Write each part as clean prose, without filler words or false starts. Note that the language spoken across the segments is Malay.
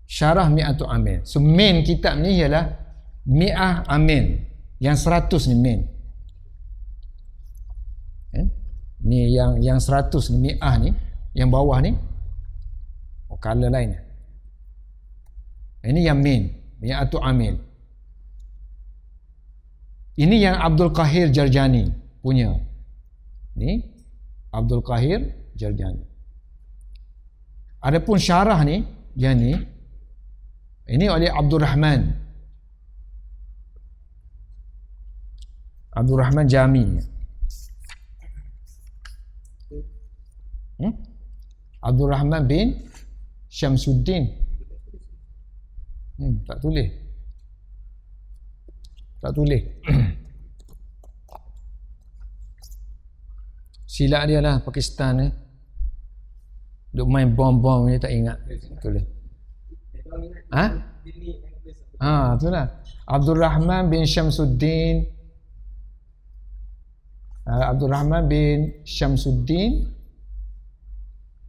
Syarah Mi'atu Amil. So main kitab ni ialah Mi'ah Amil. Yang 100 ni main. Ni yang 100 ni Mi'ah ni, yang bawah ni color lain. Ini yang main, Mi'atu Amil. Ini yang Abdul Qahir Jarjani punya. Ni Abdul Qahir Jarjani. Adapun syarah ni, yang ni, ini oleh Abdul Rahman Jami. Abdul Rahman bin Syamsuddin. Tak tulis. Silap dia lah Pakistan ni. Duk main bom-bom ni tak ingat. Tulis. Betul lah. Abdul Rahman bin Syamsuddin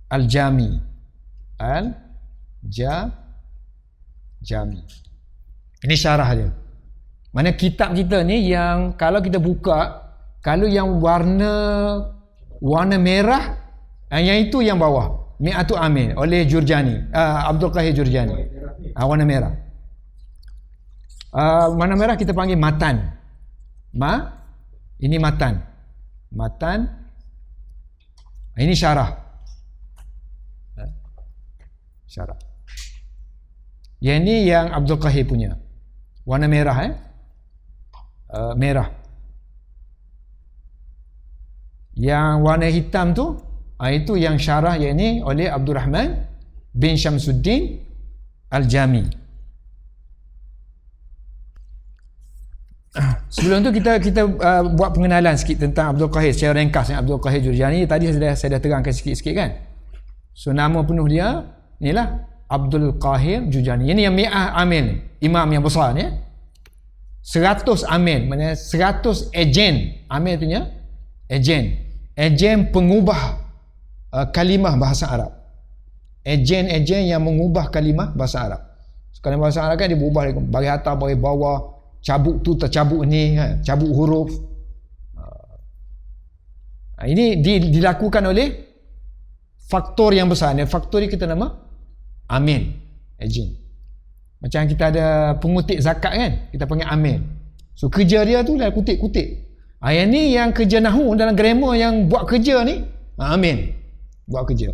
Al-Jami. Jami. Ini syarah dia. Mana kitab kita ni yang kalau kita buka, kalau yang warna merah, yang itu yang bawah. Mi'atu Amil oleh Jurjani, Abdul Qahir Jurjani. Warna merah. Warna merah kita panggil matan. Ini matan. Ini syarah. Yang ini yang Abdul Qahir punya. Warna merah merah. Yang warna hitam tu, itu yang syarah yang ini oleh Abdul Rahman bin Syamsuddin Al-Jami. Sebelum tu kita buat pengenalan sikit tentang Abdul Qahir secara ringkas. Abdul Qahir Jurjani tadi saya dah terangkan sikit-sikit kan. So nama penuh dia inilah Abdul Qahir Jurjani. Ini yang Mi'ah Amil, imam yang besar ni. 100 amil, maknanya 100 ejen. Amil tu nya ejen pengubah kalimah bahasa Arab. Ejen yang mengubah kalimah bahasa Arab. Kalimah bahasa Arab kan dia berubah bagi atas, bagi bawah, cabuk tu tercabuk ni, cabuk huruf. Ini dilakukan oleh faktor yang besar. Dan faktor ni kita nama amil, ejen. Macam kita ada pengutik zakat kan, kita panggil amil. So kerja dia tu lah kutik-kutik. Yang ni yang kerja nahu dalam grammar yang buat kerja ni, amil buat kerja.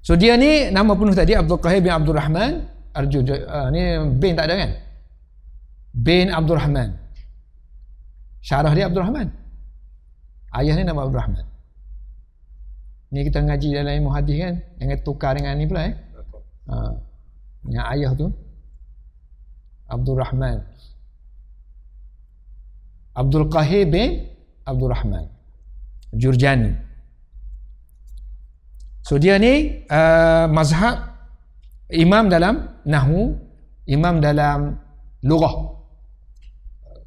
So dia ni nama penuh tadi Abdul Qahir bin Abdul Rahman ni bin tak ada kan? Bin Abdul Rahman. Syarah dia Abdul Rahman. Ayah ni nama Abdul Rahman. Ni kita ngaji dalam ilmu hadis kan, jangan tukar dengan ni pula yang ayah tu Abdul Rahman, Abdul Qahir bin Abdul Rahman Jurjani. So dia ni mazhab imam dalam nahwu, imam dalam lughah,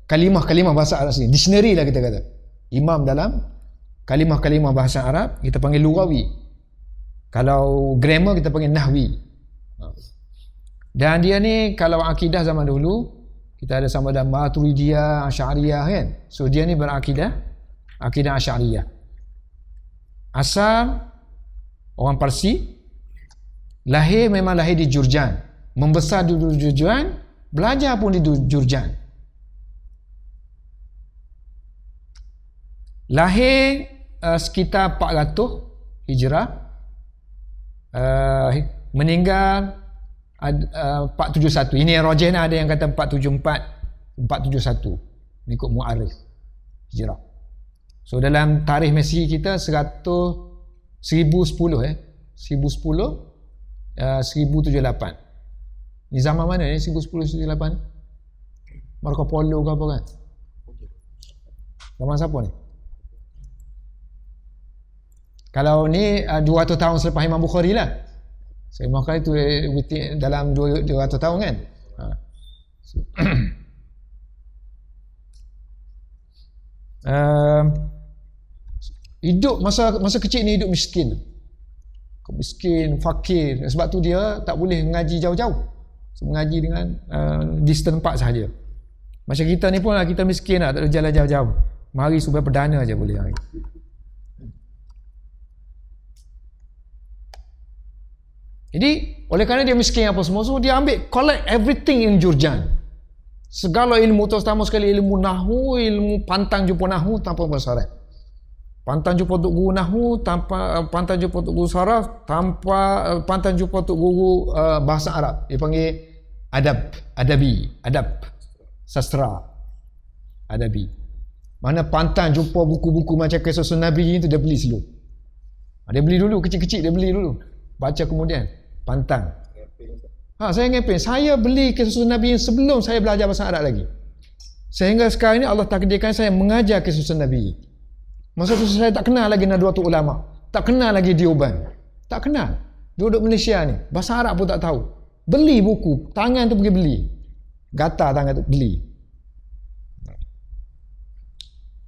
kalimah-kalimah bahasa Arab sini, dictionary lah kita kata. Imam dalam kalimah-kalimah bahasa Arab kita panggil lughawi. Kalau grammar kita panggil nahwi. Dan dia ni kalau akidah zaman dulu kita ada sama ada Maturidiyah, Asy'ariyah kan. So dia ni berakidah akidah Asy'ariyah. Asal orang Parsi, memang lahir di Jurjan, membesar di Jurjan, belajar pun di Jurjan. Lahir sekitar 400 Hijrah, meninggal 471. Ini yang rajih, ada yang kata 474, 471 mengikut Mu'arrikh Hijrah. So dalam tarikh Masihi kita 1010 1078. Ni zaman mana ni 1078? Marco Polo ke apa kan? Zaman siapa ni? Kalau ni 200 tahun selepas Imam Bukhari lah. Saya makan itu dalam 200 tahun kan. Hidup masa kecil ni hidup miskin. miskin, fakir. Sebab tu dia tak boleh mengaji jauh-jauh. So, mengaji dengan di setempat sahaja. Macam kita ni pun lah, kita miskin lah, tak ada jalan jauh-jauh. Mari supaya perdana je boleh hari. Jadi oleh kerana dia miskin apa semua, so dia ambil collect everything in Jurjan. Segala ilmu, terutama sekali ilmu nahwu, ilmu pantang jumpa nahwu tanpa bersyarat. Pantang jumpa untuk guru nahwu tanpa pantang jumpa untuk guru saraf, tanpa pantang jumpa untuk guru bahasa Arab. Dia panggil adab, sastra, adabi. Mana pantang jumpa buku-buku macam kisah Nabi itu dia beli dulu. Dia beli dulu, kecil-kecil dia beli dulu. Baca kemudian, pantang. Saya ngepeng. Saya beli kisah Nabi sebelum saya belajar bahasa Arab lagi. Sehingga sekarang ni Allah takdirkan saya mengajar kisah Nabi. Masa tu saya tak kenal lagi Nahdlatul Ulama. Tak kenal lagi Dioban. Tak kenal. Duduk Malaysia ni. Bahasa Arab pun tak tahu. Beli buku. Tangan tu pergi beli. Gatal tangan tu beli.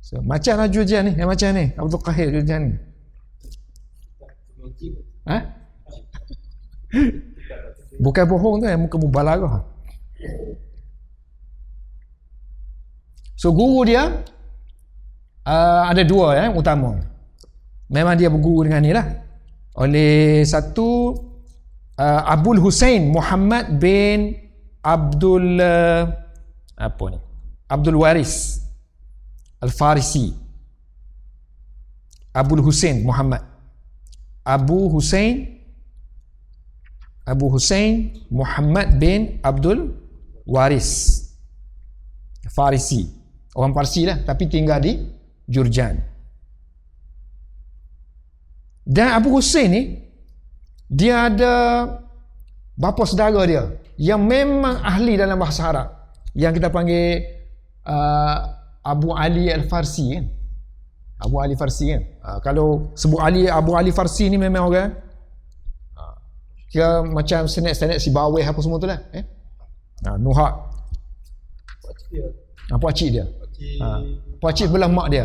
So, macam lah Jurjan ni. Yang macam ni. Abdul Qahir Jurjan ni. Bukan bohong tu, muka mubalarah. So guru dia ada dua utama. Memang dia berguru dengan ni lah. Oleh satu Abul Husain Muhammad bin Abdul Abdul Waris Al-Farisi. Abul Husain Muhammad, Abu Husain Muhammad bin Abdul Waris Farisi. Orang Parsi lah, tapi tinggal di Jurjan. Dan Abu Husain ni, dia ada bapa saudara dia yang memang ahli dalam bahasa Arab, yang kita panggil Abu Ali Al-Farsi kan. Abu Ali Farsi kan. Kalau sebut Abu Ali Farsi ni memang orang kira macam senet-senet si baweh apa semua tu lah. Nuhak. Pakcik dia. Pakcik belah mak dia.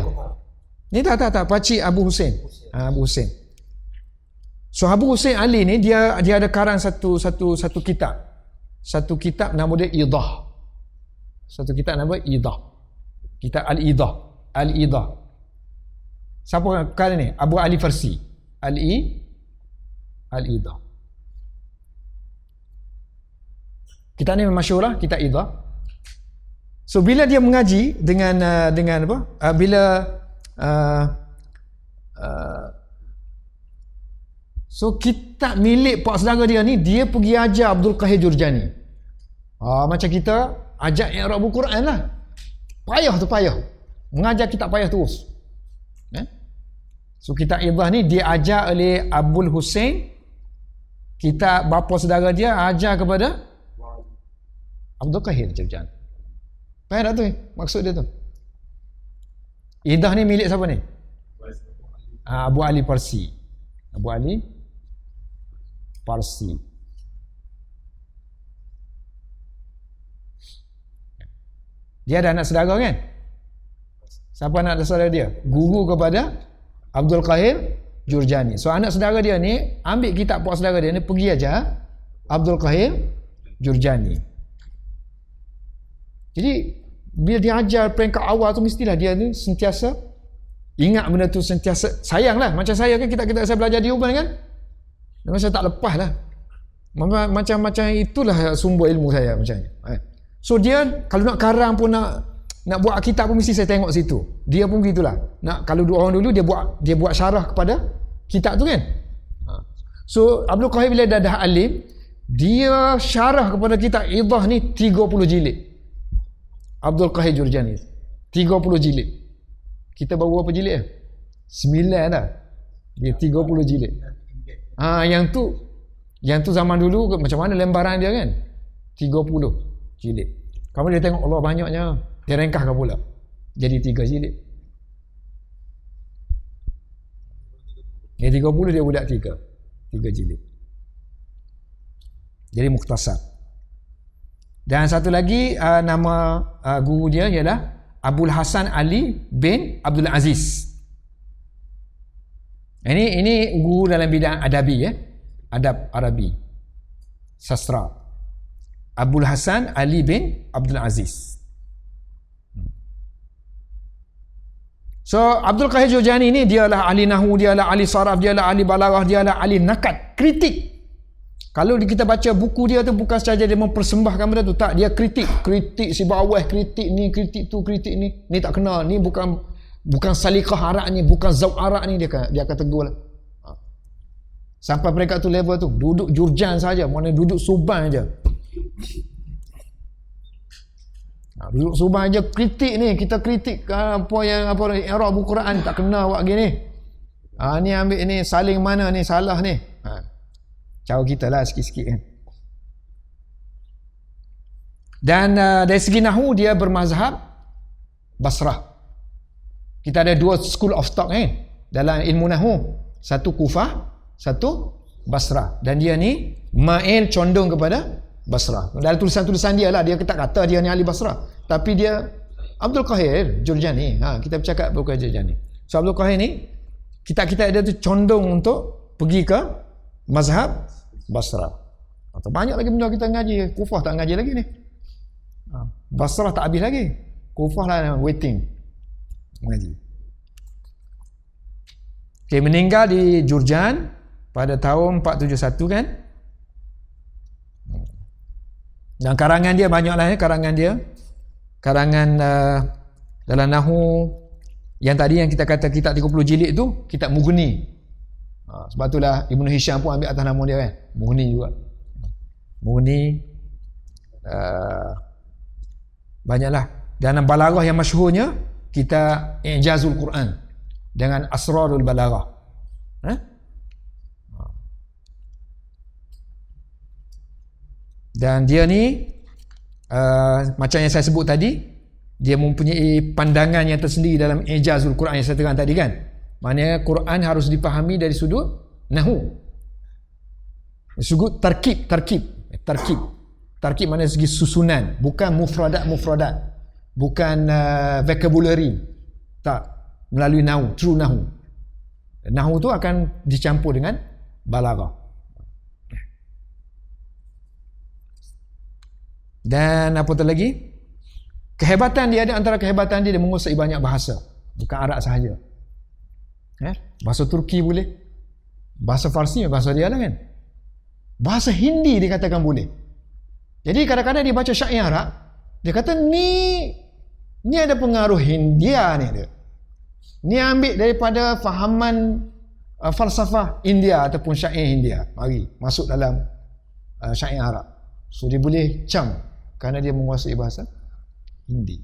Ni tak. Pakcik Abu Husain. Abu Husain. So Abu Husain Ali ni dia ada karang satu kitab. Satu kitab nama dia Idah. Satu kitab nama Idah. Kitab Al-Idah. Siapa kali ni? Abu Ali Farsi. Al-Idah. Kitab ni masyhur lah, kitab Idah. So bila dia mengaji dengan apa? So kitab milik pak saudara dia ni, dia pergi ajar Abdul Qahir Jurjani. Macam kita ajak i'rab Al-Quran lah. Payah. Mengajar kitab payah terus. So kitab Idah ni dia ajar oleh Abul Husain. Kitab bapa saudara dia ajar kepada Abdul Qahir Jurjani. Faham tak tu? Maksud dia tu. Idah ni milik siapa ni? Abu Ali Farsi. Abu Ali Farsi. Dia ada anak saudara kan? Siapa anak saudara dia? Guru kepada Abdul Qahir Jurjani. So anak saudara dia ni ambil kitab pak saudara dia ni, pergi aja Abdul Qahir Jurjani. Jadi bila dia ajar peringkat awal tu, mestilah dia ni sentiasa ingat benda tu, sentiasa sayang lah. Macam saya kan, kita saya belajar di Uban kan, memang saya tak lepas lah. Macam itulah sumber ilmu saya macam ni. So dia kalau nak karang pun, nak buat kitab pun mesti saya tengok situ. Dia pun gitulah. Kalau dua orang dulu dia buat syarah kepada kitab tu kan. So Abdul Qahir bila dah alim, dia syarah kepada kitab Idah ni 30 jilid. Abdul Qahir Jurjani 30 jilid. Kita baru berapa jilid lah? 9 dah. Dia 30 jilid. Yang tu zaman dulu macam mana lembaran dia kan? 30 jilid. Kamu dia tengok Allah banyaknya, dia ringkaskan pula jadi 3 jilid. Dia 30, dia budak 3 jilid. Jadi mukhtasar. Dan satu lagi nama guru dia ialah Abul Hasan Ali bin Abdul Aziz. Ini guru dalam bidang adabi ya. Adab Arabi. Sastra. Abdul Hasan Ali bin Abdul Aziz. So Abdul Qahir Jurjani ni dialah ahli nahwu, dialah ahli saraf, dialah ahli balaghah, dialah ahli nakat, kritik. Kalau kita baca buku dia tu bukan sahaja dia mempersembahkan benda tu, tak, dia kritik si bawah, kritik ni, kritik tu, kritik ni tak kena, ni bukan salikah arak ni, bukan zauq arak ni, dia akan tegur lah. Sampai mereka tu level tu, duduk jurjan saja, mana duduk suban aja. Duduk suban aja kritik ni, kita kritik i'rab Quran tak kena buat gini. Ni ambil ni saling mana ni salah ni. Cara kita lah sikit-sikit kan. Dan dari segi nahwu dia bermazhab Basrah. Kita ada dua school of thought kan dalam ilmu nahwu, satu Kufah, satu Basrah, dan dia ni mail condong kepada Basrah. Dalam tulisan-tulisan dia lah, dia tak kata dia ni ahli Basrah, tapi dia Abdul Qahir Jurjani. Kita bercakap Abdul Qahir Jurjani. So Abdul Qahir ni kita ada tu condong untuk pergi ke mazhab Basrah. Atau banyak lagi benda kita ngaji. Kufah tak ngaji lagi ni. Basrah tak habis lagi. Kufah lah waiting ngaji. Okay, meninggal di Jurjan pada tahun 471 kan. Dan karangan dia banyak lah ya, karangan dalam nahwu yang tadi yang kita kata kitab 30 jilid tu, kitab Mughni. Sebab itulah Ibnu Hisham pun ambil atas nama dia kan, Mughni juga. Mughni banyaklah. Dan balaghah yang masyhurnya kita I'jazul Quran dengan Asrarul Balaghah. Dan dia ni macam yang saya sebut tadi, dia mempunyai pandangan yang tersendiri dalam I'jazul Quran yang saya terang tadi kan. Maknanya Quran harus dipahami dari sudut nahwu, sudut tarkib maknanya segi susunan, bukan mufradat, bukan vocabulary, tak, melalui nahwu, true nahwu. Nahwu tu akan dicampur dengan balaghah. Dan apa tu lagi, kehebatan dia ada, antara kehebatan dia menguasai banyak bahasa, bukan Arab sahaja. Bahasa Turki boleh, bahasa Farsi bahasa dia lah kan, bahasa Hindi dikatakan boleh. Jadi kadang-kadang dia baca syair Arab, dia kata ni ada pengaruh Hindia ni dia. Ni ambil daripada fahaman falsafah India ataupun syair India, mari masuk dalam syair Arab. So dia boleh cam kerana dia menguasai bahasa Hindi.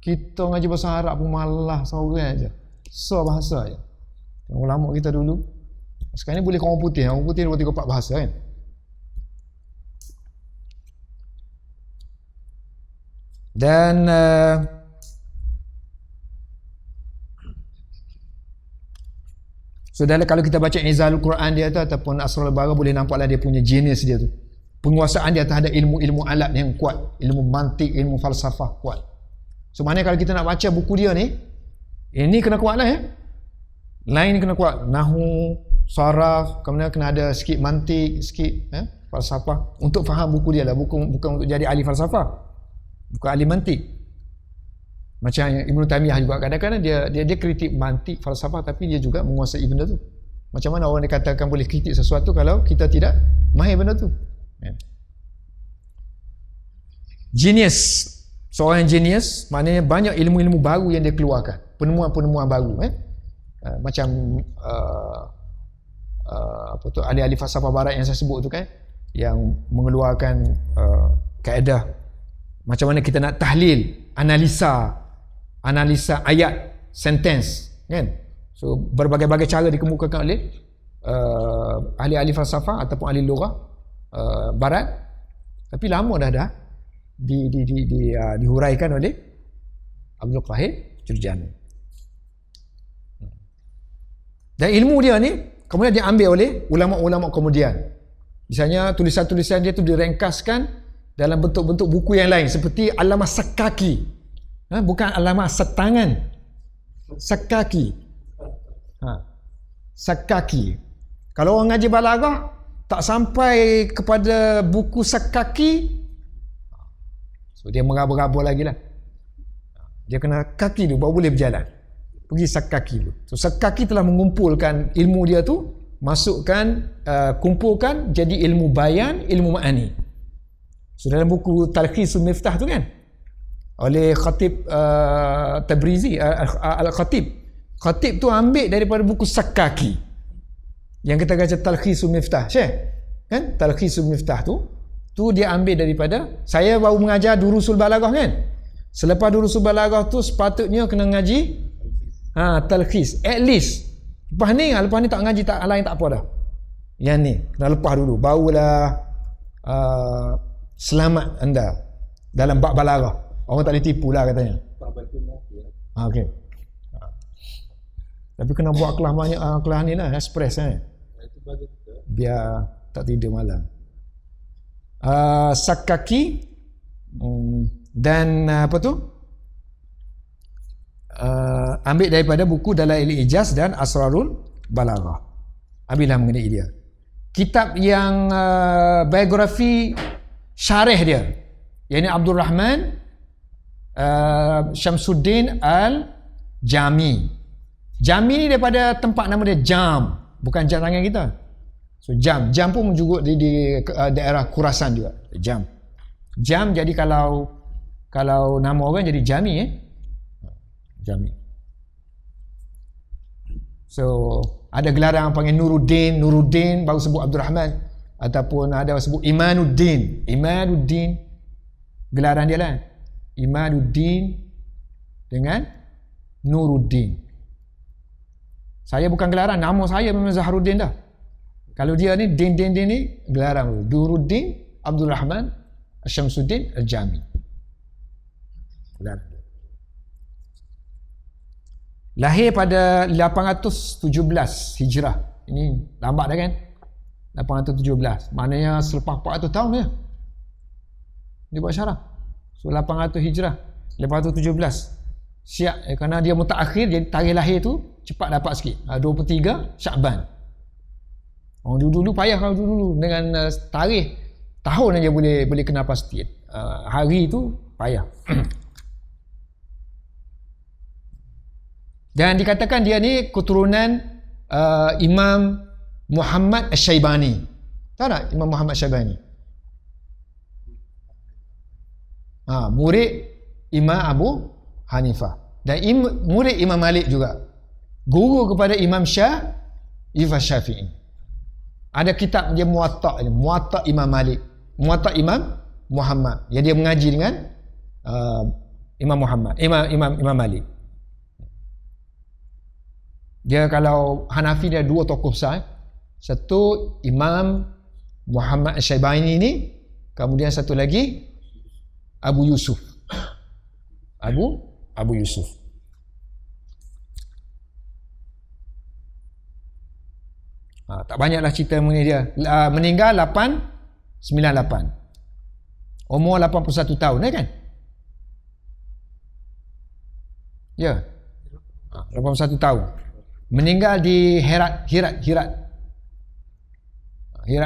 Kita ngaji bahasa Arab pun malah seorang aja, bahasa je. Ulama kita dulu, sekarang ni boleh orang putih 2-3-4 bahasa kan. Dan saudara, kalau kita baca I'jazul Quran dia tu ataupun Asrarul Balaghah, boleh nampaklah dia punya genius dia tu. Penguasaan dia terhadap ilmu-ilmu alat yang kuat, ilmu mantik, ilmu falsafah kuat. So maknanya kalau kita nak baca buku dia ni, ini kena kuat lah ya. Lain kena kuat, nahwu, saraf, kemudian kena ada sikit mantik, sikit falsafah untuk faham buku dia lah, bukan untuk jadi ahli falsafah, bukan ahli mantik. Macam Ibnu Taimiyah juga kadang-kadang dia kritik mantik, falsafah, tapi dia juga menguasai benda tu. Macam mana orang dikatakan boleh kritik sesuatu kalau kita tidak mahir benda tu? Genius, seorang genius maknanya banyak ilmu-ilmu baru yang dia keluarkan, penemuan-penemuan baru macam apa tu, ahli-ahli falsafah barat yang saya sebut tu kan, yang mengeluarkan kaedah macam mana kita nak tahlil, analisa ayat, sentence kan. So berbagai-bagai cara dikemukakan oleh ahli-ahli falsafah ataupun ahli lughah barat, tapi lama dah dihuraikan oleh Abdul Qahir Jurjani. Dan ilmu dia ni kemudian diambil oleh ulama-ulama kemudian. Misalnya tulisan-tulisan dia tu direngkaskan dalam bentuk-bentuk buku yang lain seperti Alamah Sakaki. Bukan Alamah Setangan. Sakaki. Sakaki. Kalau orang ngaji balaghah tak sampai kepada buku Sakaki, so dia meraba-raba lagi lah. Dia kena kaki dulu baru boleh berjalan. Pergi Sakaki dulu. So Sakaki telah mengumpulkan ilmu dia tu, masukkan, kumpulkan jadi ilmu bayan, ilmu ma'ani. So dalam buku Talkhisul Miftah tu kan, oleh Khatib Tabrizi, Al-Khatib. Khatib tu ambil daripada buku Sakaki. Yang kita baca Talkhisul Miftah, Syekh. Kan? Talkhisul Miftah tu dia ambil daripada, saya baru mengajar Durusul Balaghah kan. Selepas Durusul Balaghah tu sepatutnya kena ngaji Talkhis. At least. Lepas ni tak ngaji tak lain tak apa dah. Yang ni kena lepas dulu. Barulah selamat anda dalam bab balaghah. Orang tak boleh tipu lah katanya. Okey. Tapi kena buat kelas banyak, kelas ni lah, express biar tak tidur malam. Sakaki dan apa tu? Ambil daripada buku Dalail Ijaz dan Asrarul Balaghah. Ambillah mengenai dia. Kitab yang biografi syarih dia, yakni Abdul Rahman Syamsuddin Al-Jami. Jami ni daripada tempat nama dia Jam, bukan jam tangan kita. So Jam pun juga di daerah Khurasan juga. Jam jadi kalau nama orang jadi Jami Jami. So ada gelaran panggil Nuruddin baru sebut Abdul Rahman, ataupun ada sebut Imanuddin, gelaran dia lah Imanuddin dengan Nuruddin. Saya bukan gelaran, nama saya memang Zaharuddin dah. Kalau dia ni din ni gelaran Nuruddin Abdul Rahman Syamsuddin Al-Jami. Lahir pada 817 Hijrah. Ini lambat dah kan? 817. Maknanya selepas 400 tahun dia. Dia buat syarah. So 800 Hijrah, 817. Siap, kerana dia mutaakhir, jadi tarikh lahir tu cepat dapat sikit. 23 Syakban. Orang dulu payah kalau dulu dengan tarikh tahun aja boleh kena pasti. Hari tu payah. Dan dikatakan dia ni keturunan Imam Muhammad Asy-Syaibani. Tahu tak Imam Muhammad Asy-Syaibani? Murid Imam Abu Hanifah dan murid Imam Malik juga. Guru kepada Imam Syafi'i. Ada kitab dia Muwatta Imam Malik, Muwatta Imam Muhammad. Dia mengaji dengan Imam Muhammad, Imam Malik. Dia kalau Hanafi dia dua tokoh besar. Satu Imam Muhammad Asy-Syaibani ni, kemudian satu lagi Abu Yusuf. Abu Yusuf. Tak banyaklah cerita mengenai dia. Meninggal 898. Umur 81 tahun kan? Ya. 81 tahun. Meninggal di Herat. Herat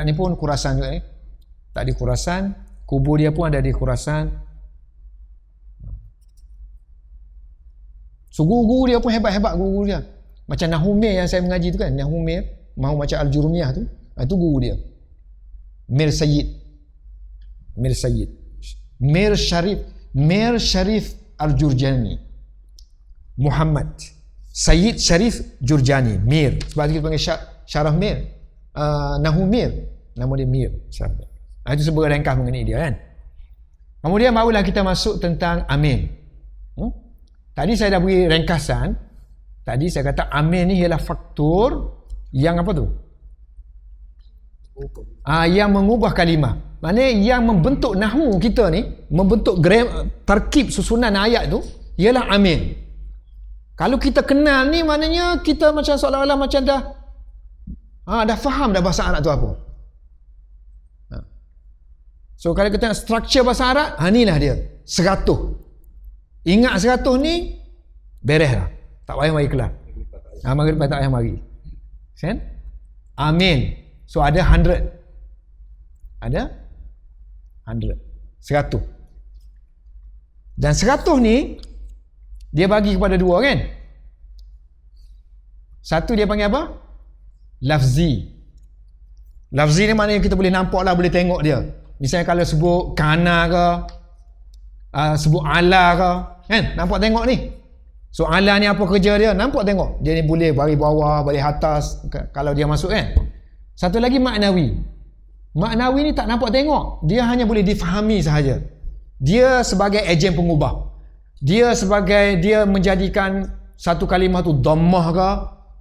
ni pun Khurasan juga Tak di Khurasan, kubur dia pun ada di Khurasan. So guru dia pun hebat-hebat guru dia. Macam Nahumir yang saya mengaji tu kan, Nahumir mau macam Al-Jurumiyah tu, itu guru dia. Mir Syarif Al-Jurjani. Muhammad Sayyid Syarif Jurjani, Mir. Sebab kita panggil Syaraf Mir. Nahumir, nama dia Mir. Itu sebuah ringkas mengenai dia kan. Kemudian barulah kita masuk tentang Amin. Tadi saya dah beri ringkasan. Tadi saya kata Amin ni ialah faktor yang apa tu? Yang mengubah kalimah. Maknanya yang membentuk nahwu kita ni, membentuk tarkib susunan ayat tu ialah Amin. Kalau kita kenal ni, maknanya kita macam seolah-olah macam dah faham dah bahasa Arab tu apa. So kalau kita struktur bahasa Arab, inilah dia 100. Ingat 100 ni beres lah. Tak payah mari kelas. Mari lepas tak payah mari. Kan? Amin. So ada 100. Ada 100. 100. Dan 100 ni dia bagi kepada dua kan? Satu dia panggil apa? Lafzi. Lafzi ni maknanya kita boleh nampak lah, boleh tengok dia. Misalnya kalau sebut kana ke, sebut ala ke, kan? Nampak tengok ni. So ala ni apa kerja dia? Nampak tengok. Dia ni boleh bagi bawah, bagi atas kalau dia masuk kan. Satu lagi maknawi. Maknawi ni tak nampak tengok. Dia hanya boleh difahami sahaja. Dia sebagai ejen pengubah. Dia menjadikan satu kalimah tu dhammah ke,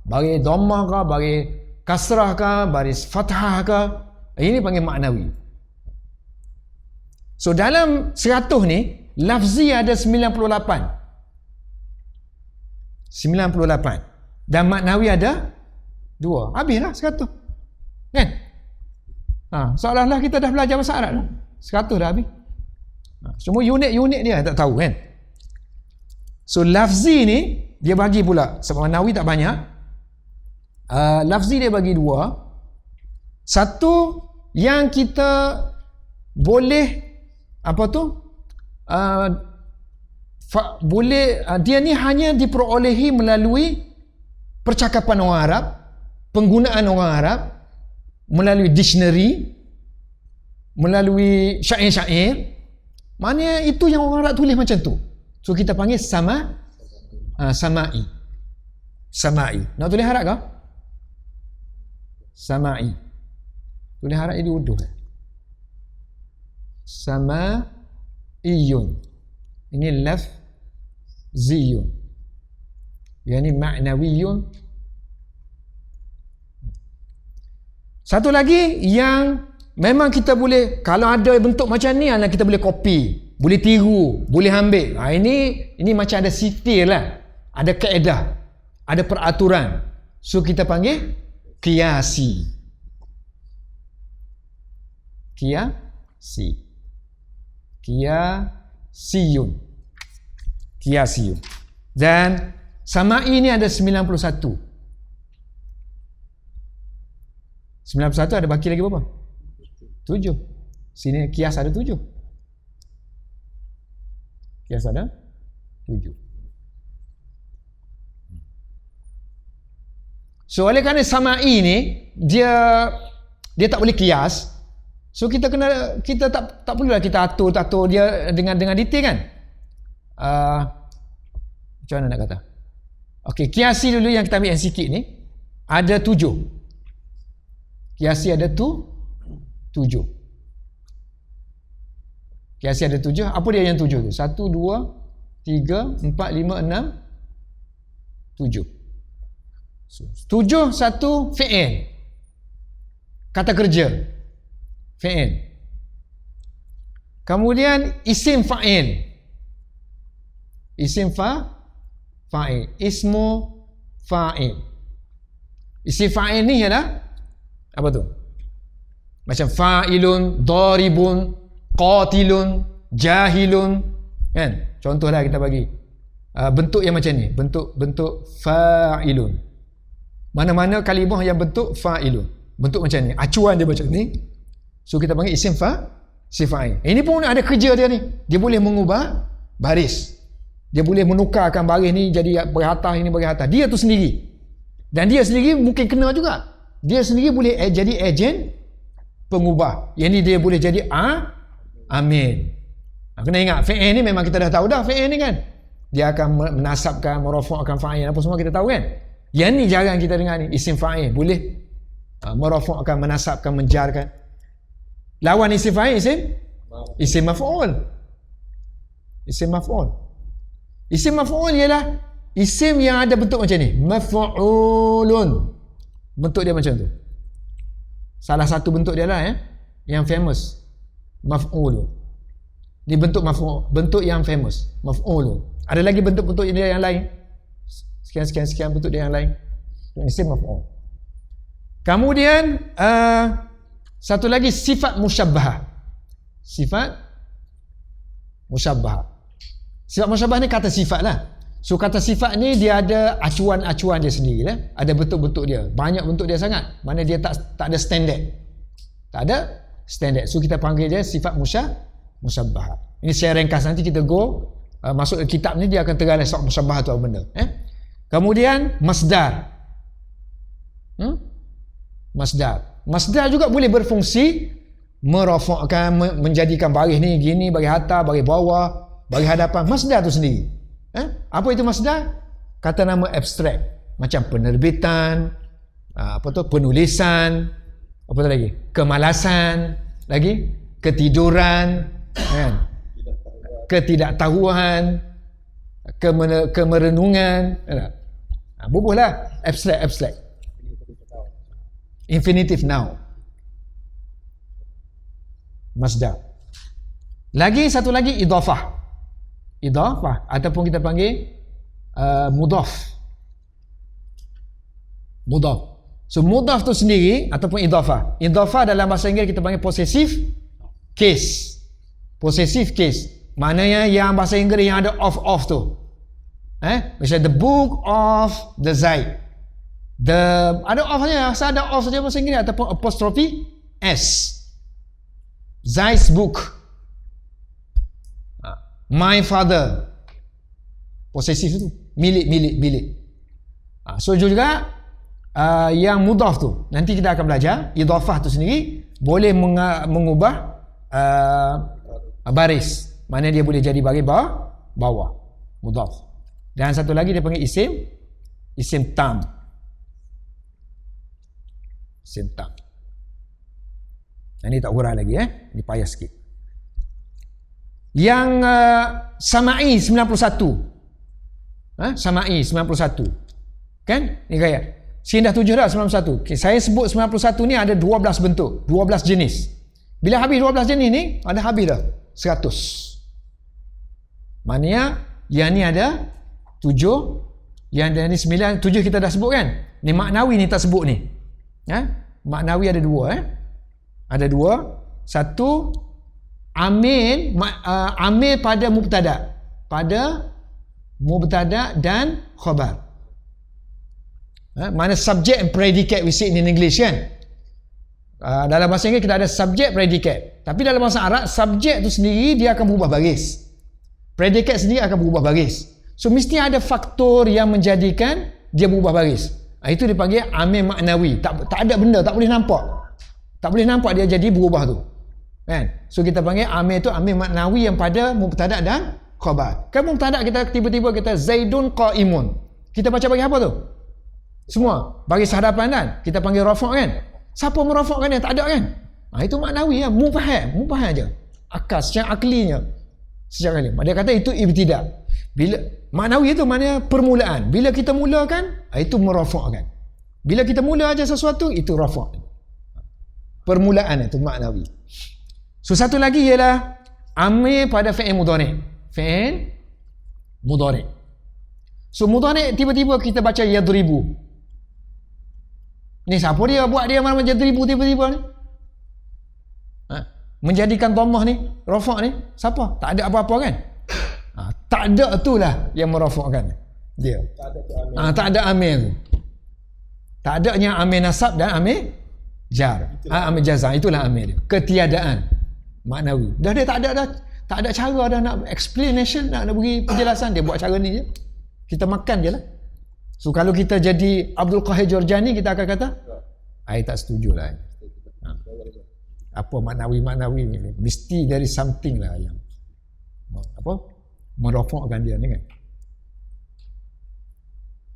bagi dhammah ke, bagi kasrah ke, bagi fathah ke. Ini panggil maknawi. So dalam 100 ni lafzi ada 98. Dan maknawi ada 2. Habislah 100. Kan? Seolah-olah kita dah belajar bahasa Arab dah. 100 dah habis. Semua unit-unit dia tak tahu kan? So lafzi ni dia bagi pula, sebab maknawi tak banyak. Lafzi dia bagi 2. Satu yang kita boleh dia ni hanya diperolehi melalui percakapan orang Arab, penggunaan orang Arab, melalui dictionary, melalui syair-syair. Maknanya itu yang orang Arab tulis macam tu. So kita panggil sama'i. Nak tulis Arab ke? Sama'i. Tulis Arab jadi urdu. Sama'iyun. Ini lafziyun. Yang ini ma'nawiyun. Satu lagi yang memang kita boleh, kalau ada bentuk macam ni, kita boleh copy, boleh tiru, boleh ambil. Ini macam ada sitir lah, ada kaedah, ada peraturan. So kita panggil qiyasi. Qiyasiyun. Dan sama'i ni ada 91. 91 ada baki lagi berapa? 7. Sini kias ada 7. Kias ada 7. So oleh kerana sama'i ni dia tak boleh kias. So kita tak perlulah kita atur dia dengan detail kan. Macam mana nak kata? Okey, kiasi dulu yang kita ambil yang sikit ni ada 7. Kiasi ada 7. Kiasi ada 7. Apa dia yang 7 tu? 1, 2, 3, 4, 5, 6, 7. 7 satu fi'il. Kata kerja. Fi'il. Kemudian isim fa'il. Isim fa'il. Ismu fa'il. Isim fa'il ni ialah apa tu? Macam fa'ilun, daribun, qatilun, jahilun, kan? Contohlah kita bagi bentuk yang macam ni, bentuk fa'ilun. Mana-mana kalimah yang bentuk fa'ilun, bentuk macam ni, acuan dia macam ni. So kita panggil isim fa'il. Ini pun ada kerja dia ni. Dia boleh mengubah baris. Dia boleh menukarkan baris ni jadi beratas, ini beratas. Dia tu sendiri. Dan dia sendiri mungkin kena juga. Dia sendiri boleh jadi ejen pengubah. Yang ni dia boleh jadi amin. Kena ingat, fi'il ni memang kita dah tahu dah fi'il ni kan. Dia akan menasabkan, merafa'kan fa'il, apa semua kita tahu kan. Yang ni jarang kita dengar ni, isim fa'il. Boleh merafa'kan, menasabkan, menjarkan. Lawan isim fa'il, isim maf'ul. Isim maf'ul. Isim maf'ul ialah isim yang ada bentuk macam ni. Maf'ulun. Bentuk dia macam tu. Salah satu bentuk dia lah yang famous. Maf'ulun. Ni bentuk maf'ul, bentuk yang famous. Maf'ulun. Ada lagi bentuk-bentuk dia yang lain. Sekian bentuk dia yang lain. Isim maf'ul. Kemudian satu lagi sifat musyabbahah. Sifat musyabbahah. Sifat musyabbahah ni kata sifat lah. So kata sifat ni dia ada acuan-acuan dia sendiri lah. Ada bentuk-bentuk dia. Banyak bentuk dia sangat. Mana dia tak ada standard. Tak ada standard. So kita panggil dia sifat musyabbah. Ini saya ringkas, nanti kita masuk ke kitab ni dia akan terang sifat musyabbah tu apa benda. Kemudian masdar. Masdar juga boleh berfungsi merafakkan, menjadikan baris ni gini, baris atas, baris bawah, baris hadapan. Masdar tu sendiri. Apa itu masdar? Kata nama abstrak. Macam penerbitan, penulisan, apa tu lagi? Kemalasan, lagi ketiduran, kan? Ketidaktahuan, kemerenungan. Bubuhlah abstrak. Infinitive noun. Masdar. Satu lagi idhafah ataupun kita panggil mudhaf. So mudhaf tu sendiri ataupun idhafah dalam bahasa Inggeris kita panggil possessive case. Maknanya yang bahasa Inggeris yang ada of tu. Misalnya the book of the Zaid. Ada of saja, asal ada of saja bahasa Inggeris ataupun apostrophe s. Zaid's book. My father. Possessive tu. Milik. So juga yang mudhaf tu. Nanti kita akan belajar. Idhafah tu sendiri boleh mengubah baris. Mana dia boleh jadi baris bawah. Mudhaf. Dan satu lagi dia panggil isim tam. Ini tak hurah lagi, ini payah sikit. Yang Sama'i 91. Sama'i 91. Kan? Ni gaya. Sini dah 7 dah 91. Okay, saya sebut 91 ni ada 12 bentuk, 12 jenis. Bila habis 12 jenis ni, ada habis dah 100. Maknanya yang ni ada 7, yang ada ni 9, 7 kita dah sebut kan? Ni maknawi ni tak sebut ni. Maknawi ada 2 Ada 2. Satu, amil pada mubtada dan khabar. Mana subject and predicate we say in English kan? Dalam bahasa Inggeris kita ada subject, predicate. Tapi dalam bahasa Arab, subject tu sendiri dia akan berubah baris. Predicate sendiri akan berubah baris. So mesti ada faktor yang menjadikan dia berubah baris. Itu dipanggil amil maknawi. Tak ada benda, tak boleh nampak. Tak boleh nampak dia jadi berubah tu. Kan? So kita panggil amil tu amil maknawi yang pada mubtada dan khabar. Kan mubtada kita tiba-tiba kita Zaidun qa'imun. Kita baca bagi apa tu? Semua. Bagi hadapan kan? Kita panggil rafa' kan? Siapa merafa'kan dia? Tak ada kan? Itu maknawi ya. Mufaham je. Akal, secara aklinya. Secara akli. Dia kata itu ibtidak. Bila maknawi itu maknanya permulaan. Bila kita mulakan, itu merafa'kan. Bila kita mula aja sesuatu, itu rafa'. Permulaan itu maknawi. So satu lagi ialah amil pada fi'il mudhari'. So mudhari' tiba-tiba kita baca yadribu. Ni siapa dia buat dia mana yadribu tiba-tiba ni? Menjadikan dhammah ni, rafa' ni, siapa? Tak ada apa-apa kan? Tak ada itulah yang merafa'kan dia. Tak ada amil. Tak adanya amil nasab dan amil jar. Amil jazam, itulah amil dia. Ketiadaan maknawi. Dah dia tak ada cara dah nak explanation, nak bagi penjelasan, dia buat cara ni je. Kita makan je lah. So kalau kita jadi Abdul Qahir Jorjani, kita akan kata I tak setuju lah. Apa maknawi ni, mesti dari something lah yang merafakkan dia ni kan.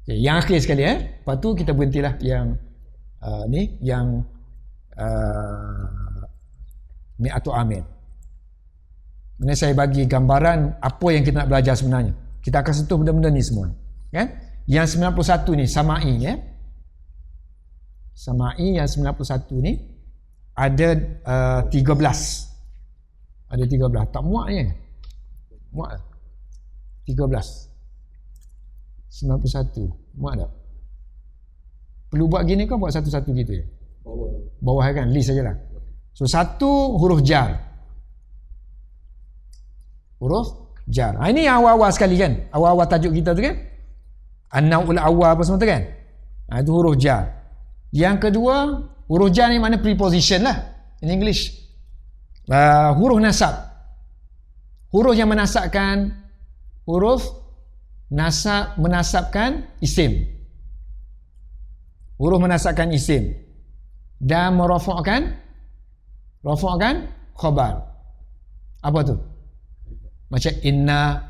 Okay, yang akhir sekali lepas tu kita berhentilah yang yang mi'atu amil. Ini saya bagi gambaran apa yang kita nak belajar sebenarnya. Kita akan sentuh benda-benda ni semua kan. Yang 91 ni Sama'i Sama'i yang 91 ni ada 13. Ada 13. Tak muak je. Muak 13. 91. Muak tak? Perlu buat gini kan, buat satu-satu gitu ya? Bawah kan, list sajalah. So satu huruf jar. Huruf jar. Ini yang awal-awal sekali kan, awal-awal tajuk kita tu kan, an-naul awal apa semua tu kan. Itu huruf jar. Yang kedua, huruf jar ni makna preposition lah in English. Huruf nasab, huruf yang menasabkan, huruf nasab, menasabkan isim, huruf menasabkan isim dan merafa'kan khabar. Apa tu? Macam inna,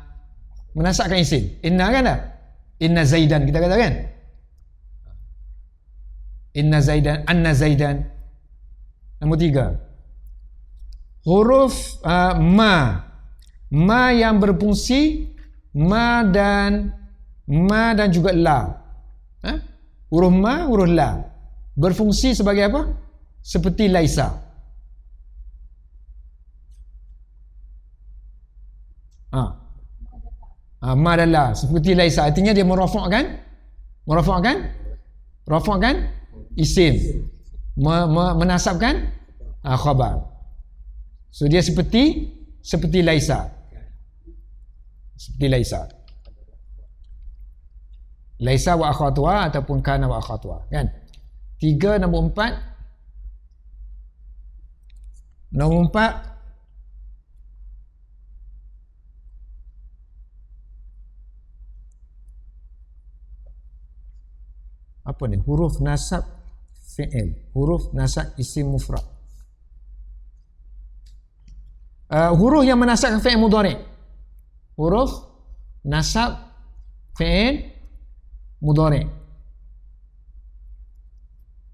menasabkan isim. Inna kan tak? Inna Zaidan kita kata kan? Inna Zaidan, anna Zaidan. Nombor 3. Huruf ma yang berfungsi ma dan juga la. Huruf ma, huruf la berfungsi sebagai apa? Seperti laisa. Ma dan la seperti laisa, artinya dia merafa'kan isim, menasabkan khabar. So dia seperti laisa, seperti laisa wa akhatuha ataupun kana wa akhatuha kan. 3. Nombor 4 apa ni? Huruf nasab fi'il, huruf nasab isim mufrad. Huruf yang menasabkan fi'il mudhari', huruf nasab fi'il mudhari'.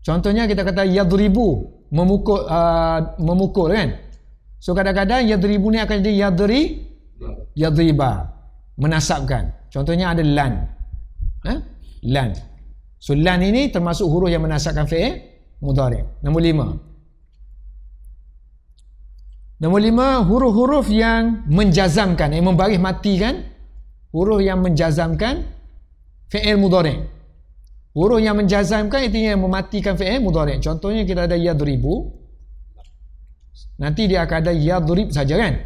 Contohnya kita kata yadribu, memukul kan. So kadang-kadang yadribu ni akan jadi yadriba, menasabkan. Contohnya ada lan. Lan. So lan ini termasuk huruf yang menasabkan fi'il mudhari'. Nombor 5, huruf-huruf yang menjazamkan, yang membaris matikan, huruf yang menjazamkan fi'il mudhari'. Huruf yang menjazamkan artinya yang mematikan fi'il mudhari'. Contohnya kita ada yadribu, nanti dia akan ada yadrib saja kan.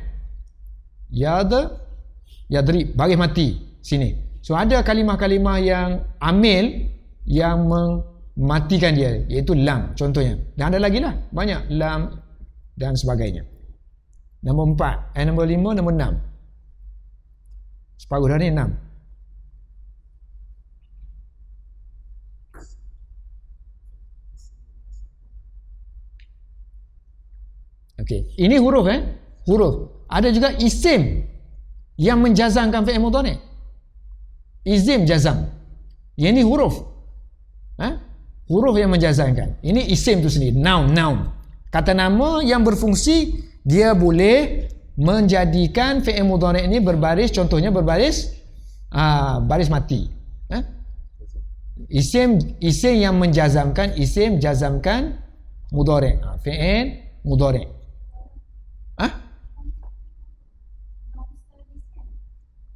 Yadrib, baris mati sini. So ada kalimah-kalimah yang amil yang mematikan dia, iaitu lam contohnya. Dan ada lagi lah, banyak lam dan sebagainya. Nombor 4, nombor 5, nombor 6. Separuh dah ni 6. Okey, ini huruf huruf. Ada juga isim yang menjazamkan fi'il mudhari'. Isim jazam. Yang ini huruf. Huruf yang menjazamkan. Ini isim tu sendiri, noun. Kata nama yang berfungsi, dia boleh menjadikan fi'il mudhari' ini berbaris, contohnya berbaris baris mati. Isim yang menjazamkan, isim jazamkan mudhari', fi'il mudhari'.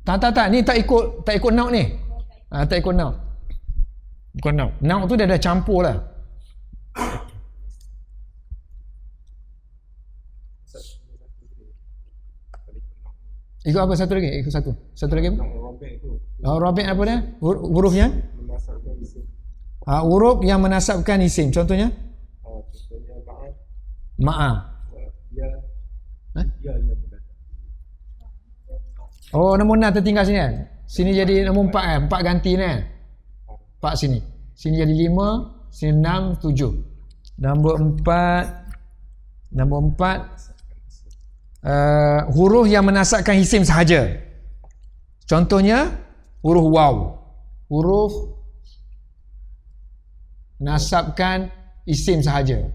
Tak, ni tak ikut nauk ni. Tak ikut nauk. Bukan nauk. Nauk tu dia dah campur lah. Ikut apa satu lagi? Ikut satu. Satu lagi apa? Rabi' apa dia? Hurufnya? Huruf yang menasabkan isim. Contohnya? Ma'a. Oh, nombor 6 tertinggal sini kan? Sini jadi nombor 4 kan? 4 ganti ni kan? 4 sini. Sini jadi 5, sini 6, 7. Nombor 4. Huruf yang menasabkan isim sahaja. Contohnya huruf waw. Huruf nasabkan isim sahaja.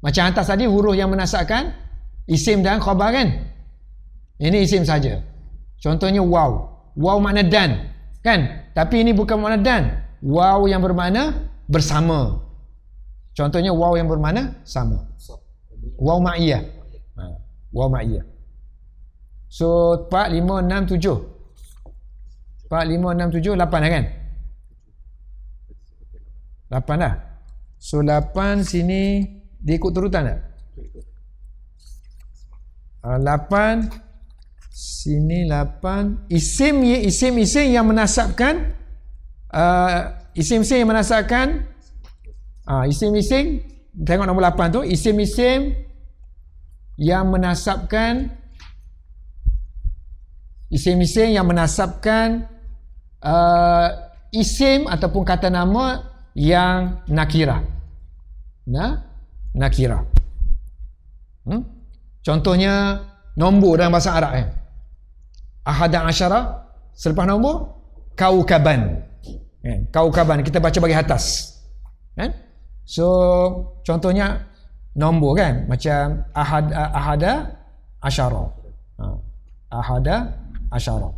Macam atas tadi huruf yang menasabkan isim dan khabar kan? Ini isim saja. Contohnya waw. Waw makna dan kan? Tapi ini bukan makna dan. Waw yang bermakna bersama. Contohnya waw yang bermakna sama. Waw ma'iyah. Waw ma'iyah. So 4, 5, 6, 7. 4, 5, 6, 7, 8 dah kan? 8 dah. So 8 sini dia ikut turutan tak? 8 Sini 8. Isim-isim yang menasabkan isim-isim yang menasabkan isim-isim, tengok nombor 8 tu, isim-isim yang menasabkan isim ataupun kata nama yang nakirah. Nakirah. Contohnya nombor dalam bahasa Arab ahada asyara, selepas nombor kaukaban. Kaukaban kita baca bagi atas. So contohnya nombor kan, macam ahada asyara. Ahada asyara.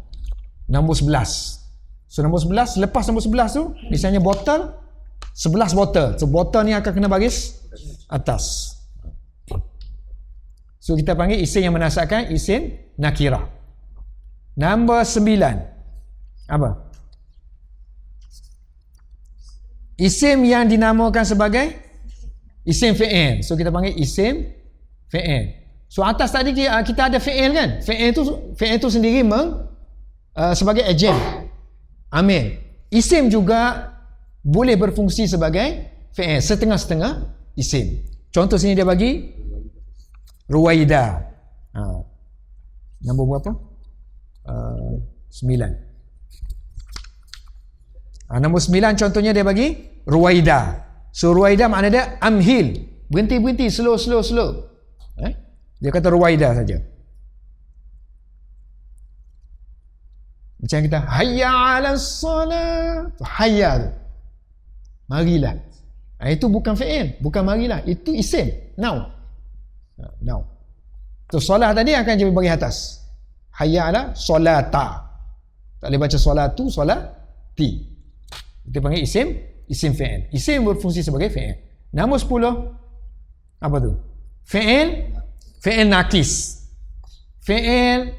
Nombor 11. So nombor 11, lepas nombor 11 tu misalnya botol, 11 botol. So botol ni akan kena baris atas. So kita panggil isim yang menasabkan isim nakirah. Nombor 9. Apa? Isim yang dinamakan sebagai isim fi'il. So kita panggil isim fi'il. So atas tadi kita ada fi'il kan? Fi'il tu sendiri sebagai ejen, amil. Isim juga boleh berfungsi sebagai fi'il, setengah-setengah isim. Contoh sini dia bagi Ruwaida. Nombor berapa? 9. Nombor 9 contohnya dia bagi Ruwaida. So Ruwaida makna dia amhil, berhenti, slow. Dia kata Ruwaida saja. Macam kita hayya 'alas salat. Hayya tu, marilah. Itu bukan fi'il, bukan marilah, itu isim, now. Tu solat tadi akan jadi bagi atas. Hayya 'ala solata. Tak boleh baca solatu, solati. Kita panggil isim fi'il. Isim berfungsi sebagai fi'il. Nombor 10 apa tu? Fi'il nakis. Fi'il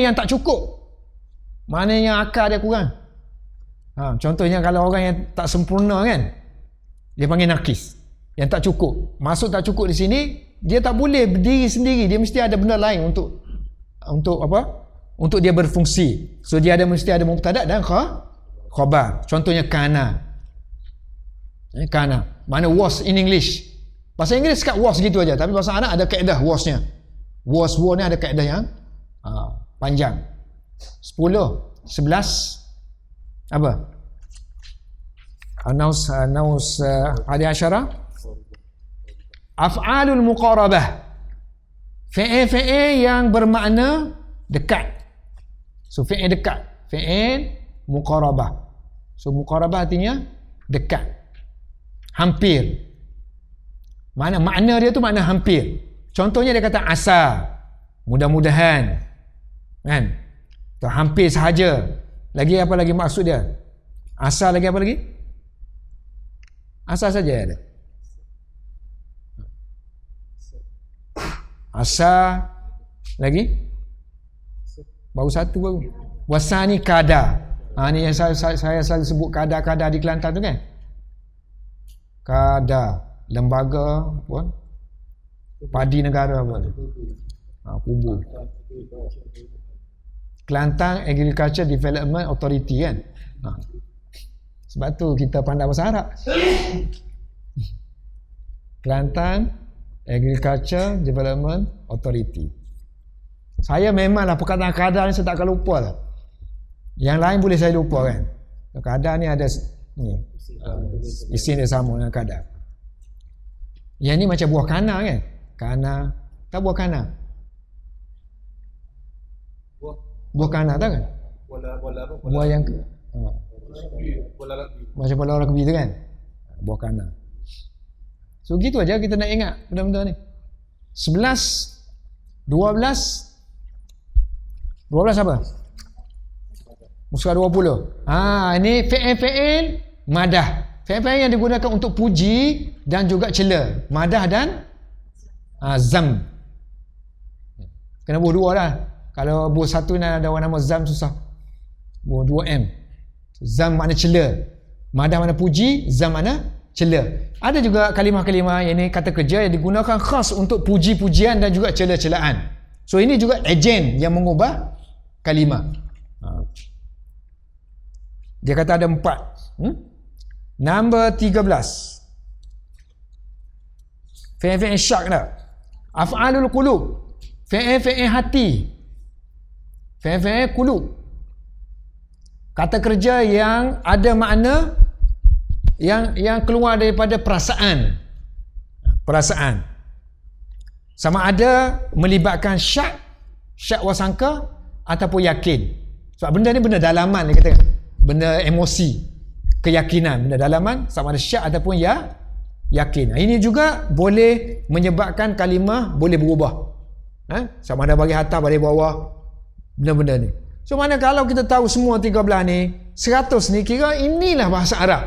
yang tak cukup. Maknanya akal dia kurang. Contohnya kalau orang yang tak sempurna kan, dia panggil nakis. Yang tak cukup. Maksud tak cukup di sini, dia tak boleh berdiri sendiri. Dia mesti ada benda lain untuk apa? Untuk dia berfungsi. So dia mesti ada mubtada dan khabar. Contohnya kana. Kana. Mana was in English. Bahasa Inggeris kat was gitu aja, tapi bahasa Arab ada kaedah wasnya. Was ni ada kaedah yang panjang. 10, 11 apa? Anaus hadi asyara. Af'alul muqarabah. Fi'il yang bermakna dekat. So fi'il dekat, fi'il muqarabah. So muqarabah artinya dekat, hampir. Makna dia tu makna hampir. Contohnya dia kata asa, mudah-mudahan, kan? Tu hampir sahaja. Lagi apa lagi maksud dia? Asa lagi apa lagi? Asa saja ada. Asa lagi? Baru satu baru. Wasani kada. Ni yang saya selalu sebut kada di Kelantan tu kan. Kada, lembaga pun padi negara apa tu. Kubu. Kelantan Agriculture Development Authority kan. Sebab tu kita pandai bahasa Arab. Kelantan Agriculture Development Authority. Saya memanglah perkataan kadar ni saya tak akan lupa lah. Yang lain boleh saya lupa kan. Kadar ni ada isim dia sama dengan kadar. Yang ni macam buah kana kan. Kana, tak buah kana. Buah kana tahu kan? Buah yang macam bola rugby tu kan. Buah kana. So gitu aja kita nak ingat benda-benda ni. 11 12 apa? Muska 20. Ini fi'il madah. Fi'il yang digunakan untuk puji dan juga cela. Madah dan zam. Kena buh dua lah. Kalau buh satu ada orang nama zam susah. Buh 2M. Zam makna cela. Madah makna puji, zam makna cela. Ada juga kalimah-kalimah yang ini kata kerja yang digunakan khas untuk puji-pujian dan juga cela-celaan. So ini juga ejen yang mengubah kalimah. Dia kata ada 4. Number 13. Fi'il syak dah. Af'alul qulub. Fi'il hati. Fi'il qulub. Kata kerja yang ada makna yang keluar daripada perasaan. Perasaan. Sama ada melibatkan syak wasangka ataupun yakin. Sebab benda ni benda dalaman dia kata. Benda emosi, keyakinan, benda dalaman sama ada syak ataupun yakin. Ini juga boleh menyebabkan kalimah boleh berubah. Sama ada bagi atas, bagi bawah, benda-benda ni. So mana kalau kita tahu semua 13 ni, 100 ni kira inilah bahasa Arab.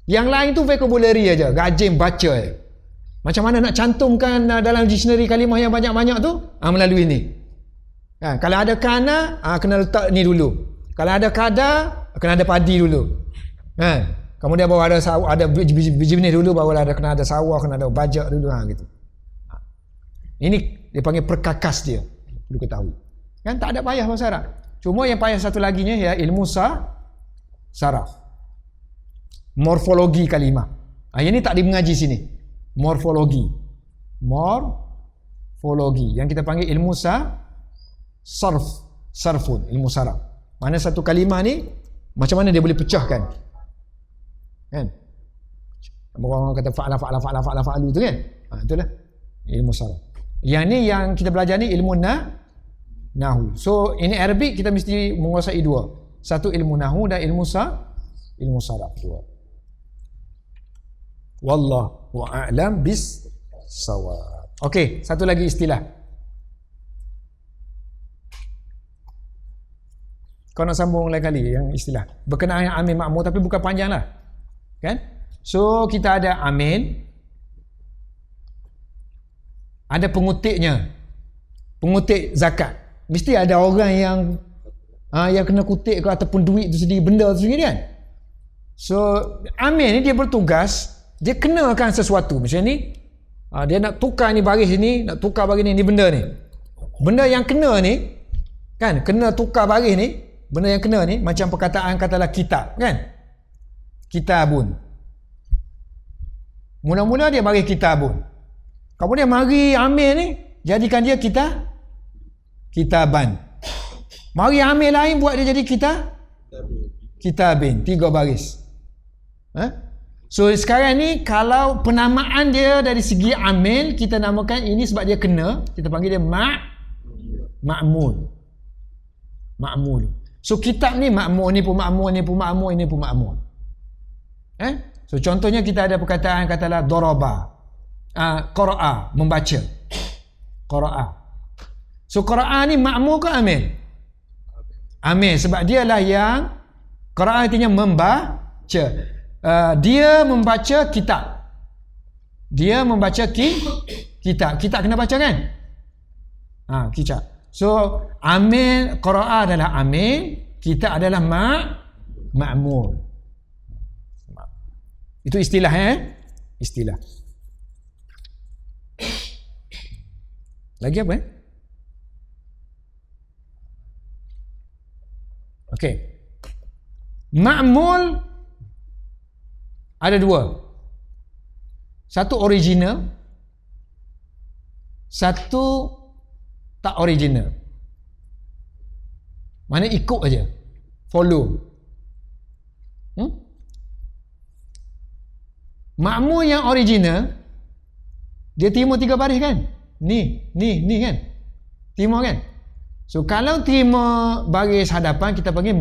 Yang lain tu vocabulary aja, gajim baca je. Macam mana nak cantumkan dalam dictionary kalimah yang banyak-banyak tu? Melalui ni. Kalau ada kana, kena letak ni dulu. Kalau ada kada, kena ada padi dulu. Kemudian baru ada biji benih dulu, baru kena ada sawah, kena ada bajak dulu. Gitu. Ini dia panggil perkakas dia. Perlu ketahui. Tak ada payah bahasa Arab. Cuma yang payah satu laginya ya ilmu saraf. Morfologi kalimah. Yang ni tak dimengaji sini. Morfologi. Yang kita panggil ilmu sarfun, ilmu saraf. Mana satu kalimah ni macam mana dia boleh pecahkan. Kan? Orang kata fa'alu tu kan? Itulah ilmu saraf. Yang ni yang kita belajar ni ilmu nahu. So ini Arabic kita mesti menguasai 2. Satu ilmu nahu dan ilmu saraf 2. Wallahu a'lam bis-shawab. Okey, satu lagi istilah. Kau nak sambung lain kali yang istilah. Berkenaan dengan amil makmur tapi bukan panjang lah. Kan? So kita ada amil. Ada pengutiknya. Pengutik zakat. Mesti ada orang yang kena kutik ke ataupun duit tu sendiri, benda tu sendiri kan. So amil ni dia bertugas, dia kenakan sesuatu. Macam ni, dia nak tukar ni baris ni, nak tukar baris ni benda ni. Benda yang kena ni, kan, kena tukar baris ni, benda yang kena ni, macam perkataan katalah kitab, kan. Kitabun. Mula-mula dia baris kitabun. Kemudian mari amil ni, jadikan dia kitaban. Mari amil lain buat dia jadi kitabin. 3 baris. So sekarang ni kalau penamaan dia dari segi amil, kita namakan ini sebab dia kena, kita panggil dia ma'mul. So kitab ni ma'mul, ni pun ma'mul, ni pun ma'mul, ini pun ma'mul. So contohnya kita ada perkataan katalah daraba, qara'a, membaca. Qara'a. So qara'a ni ma'mul ke amil? Amil, sebab dialah yang qara'a artinya membaca. Dia membaca kitab. Dia membaca kitab. Kitab kena baca kan? Kitab. So amil, qara'a adalah amil, kitab adalah ma'mul. Itu istilah istilah. Lagi apa Okey. Ma'mul ada 2. Satu original, satu tak original. Mana ikut aja, follow. Ma'mul yang original dia terima 3 baris kan? Ni kan? Terima kan? So kalau terima baris hadapan kita panggil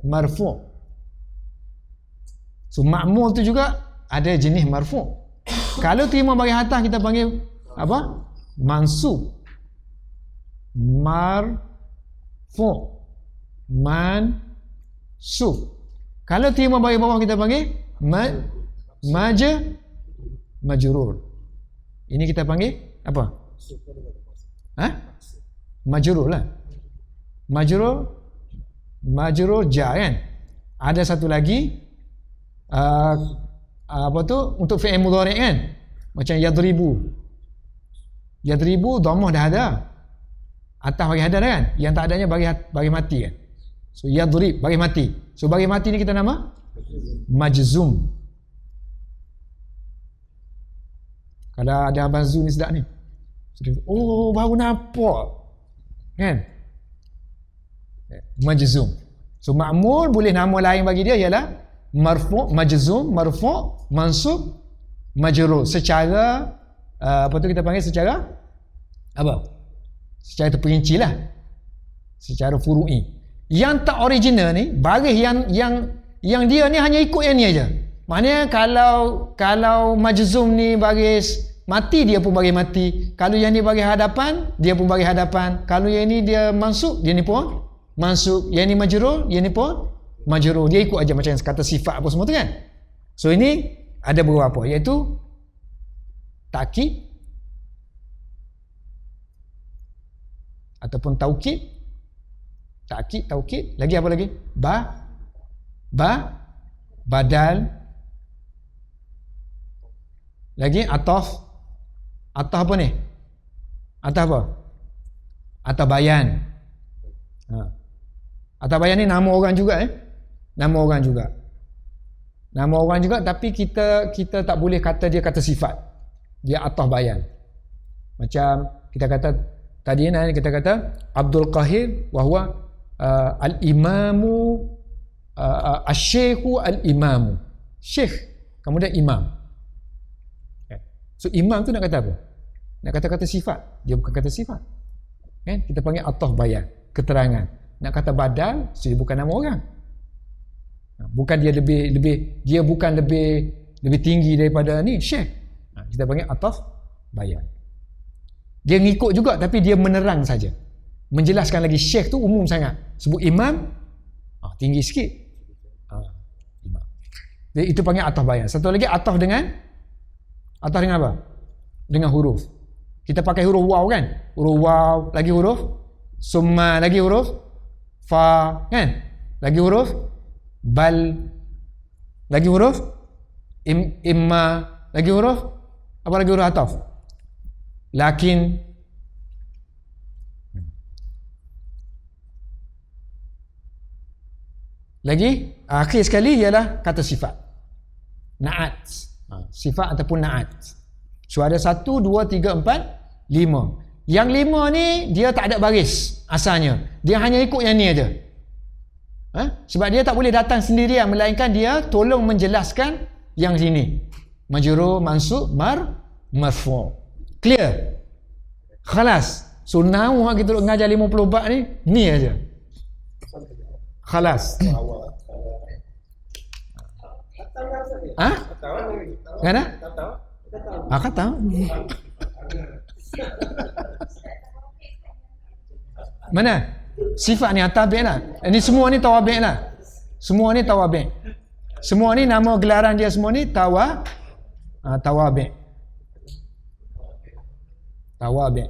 marfu'. So ma'mul tu juga ada jenis marfu'. Kalau terima baris atas kita panggil apa? Mansub. Marfu'. Mansub. Kalau terima baris bawah kita panggil majrur. Ini kita panggil apa? Majrur lah. Majrur jar kan. Ada satu lagi apa tu untuk fi'il mudhari' kan, macam yadribu. Yadribu dhammah dah ada. Atas bagi ada dah kan? Yang tak adanya bagi mati kan? So yadrib bagi mati. So bagi mati ni kita nama majzum. Kalau ada Abang Zul ni sedap ni. Oh, baru nampak. Kan? Majzum. So ma'mul boleh nama lain bagi dia ialah marfu', majzum, marfu', mansub, majrur. Secara apa tu kita panggil secara apa? Secara terperinci lah. Secara furu'i. Yang tak original ni, baris yang dia ni hanya ikut yang ni aja. Maknanya kalau majzum ni baris mati, dia pun bagi mati. Kalau yang ni bagi hadapan, dia pun bagi hadapan. Kalau yang ni dia mansub, dia ni pun mansub. Yang ni majrur, yang ni pun majrur. Dia ikut aja macam kata sifat apa semua tu kan. So ini ada beberapa, iaitu takkid ataupun taukid, taukid, lagi apa lagi? Badal, lagi ataf apa ni? Ataf apa? Ataf bayan. Ataf bayan ni nama orang juga nama orang juga, tapi kita tak boleh kata dia kata sifat, dia ataf bayan. Macam kita kata tadi kita kata Abdul Qahir wahwa al-imamu asy-syaikhu al-imamu, syekh kemudian imam. So imam tu nak kata apa? Nak kata sifat, dia bukan kata sifat kan? Kita panggil ataf bayan, keterangan. Nak kata badal, so dia bukan nama orang, bukan dia dia bukan lebih tinggi daripada ni syekh. Kita panggil ataf bayan. Dia ngikut juga tapi dia menerang saja, menjelaskan lagi. Syekh tu umum sangat, sebut imam tinggi sikit. Imam. Jadi itu panggil ataf bayan. Satu lagi ataf dengan apa? Dengan huruf. Kita pakai huruf waw kan? Huruf waw, lagi huruf summa, lagi huruf fa kan? Lagi huruf bal, lagi huruf imma, lagi huruf apa lagi huruf ataf? Lakin. Lagi akhir sekali ialah kata sifat, na'at. Sifat ataupun na'at. So ada 1, 2, 3, 4, 5. Yang 5 ni dia tak ada baris asalnya, dia hanya ikut yang ni aja. Sebab dia tak boleh datang sendirian, melainkan dia tolong menjelaskan yang sini. Majrur, mansub, marfu'. Clear? Khalas. So now kita mengajar 50 bab ni aja. Khalas. Mana? Kata. Mana? Sifat ni tabi' lah. Ini semua ni tawabi' lah. Semua ni tawabi'. Semua ni nama gelaran dia semua ni tawabi'. Tawabi'.